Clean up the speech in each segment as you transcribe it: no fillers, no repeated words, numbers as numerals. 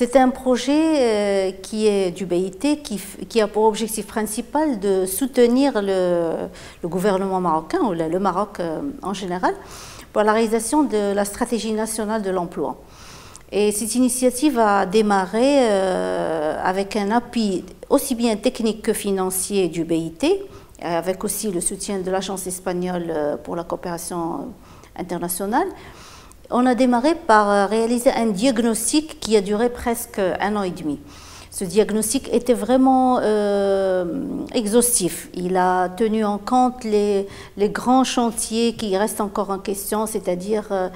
C'est un projet qui est du BIT, qui a pour objectif principal de soutenir le gouvernement marocain, ou le Maroc en général, pour la réalisation de la stratégie nationale de l'emploi. Et cette initiative a démarré avec un appui aussi bien technique que financier du BIT, avec aussi le soutien de l'Agence espagnole pour la coopération internationale. On a démarré par réaliser un diagnostic qui a duré presque 1 an et demi. Ce diagnostic était vraiment exhaustif. Il a tenu en compte les grands chantiers qui restent encore en question, c'est-à-dire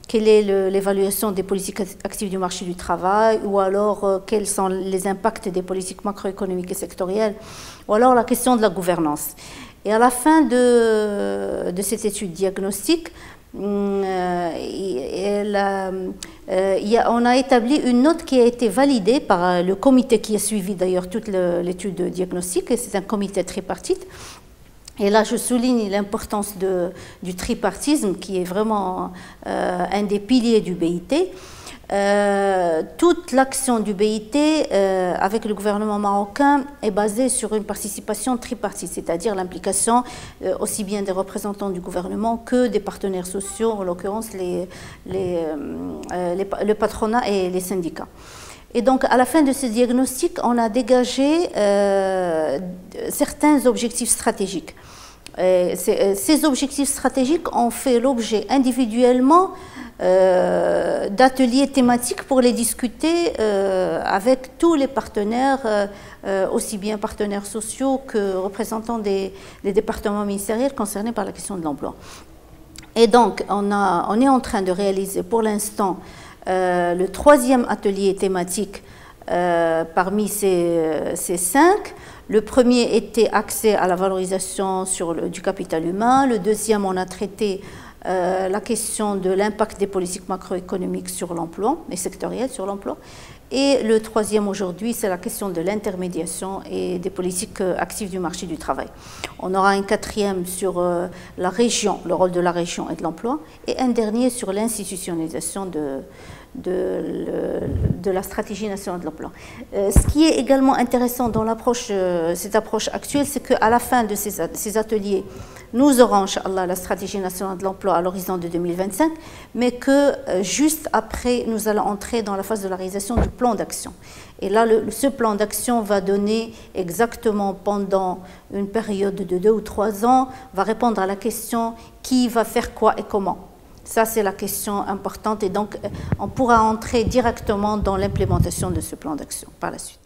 quelle est l'évaluation des politiques actives du marché du travail, ou alors quels sont les impacts des politiques macroéconomiques et sectorielles, ou alors la question de la gouvernance. Et à la fin de cette étude diagnostique, on a établi une note qui a été validée par le comité qui a suivi d'ailleurs toute l'étude de diagnostic, et c'est un comité tripartite. Et là, je souligne l'importance du tripartisme, qui est vraiment un des piliers du BIT. Toute l'action du BIT avec le gouvernement marocain est basée sur une participation tripartite, c'est-à-dire l'implication aussi bien des représentants du gouvernement que des partenaires sociaux, en l'occurrence le patronat et les syndicats. Et donc, à la fin de ce diagnostic, on a dégagé certains objectifs stratégiques. Ces objectifs stratégiques ont fait l'objet individuellement d'ateliers thématiques pour les discuter avec tous les partenaires, aussi bien partenaires sociaux que représentants des départements ministériels concernés par la question de l'emploi. Et donc, on est en train de réaliser pour l'instant le 3e atelier thématique parmi ces 5. Le premier était axé à la valorisation du capital humain. Le 2e, on a traité la question de l'impact des politiques macroéconomiques sur l'emploi et sectorielles sur l'emploi. Et le 3e aujourd'hui, c'est la question de l'intermédiation et des politiques actives du marché du travail. On aura un 4e sur la région, le rôle de la région et de l'emploi, et un dernier sur l'institutionnalisation de la stratégie nationale de l'emploi. Ce qui est également intéressant dans cette approche actuelle, c'est qu'à la fin de ces ateliers, nous aurons, Inch'Allah, la stratégie nationale de l'emploi à l'horizon de 2025, mais que juste après, nous allons entrer dans la phase de la réalisation du plan d'action. Et là, ce plan d'action va donner exactement pendant une période de 2 ou 3 ans, va répondre à la question qui va faire quoi et comment. Ça, c'est la question importante, et donc on pourra entrer directement dans l'implémentation de ce plan d'action par la suite.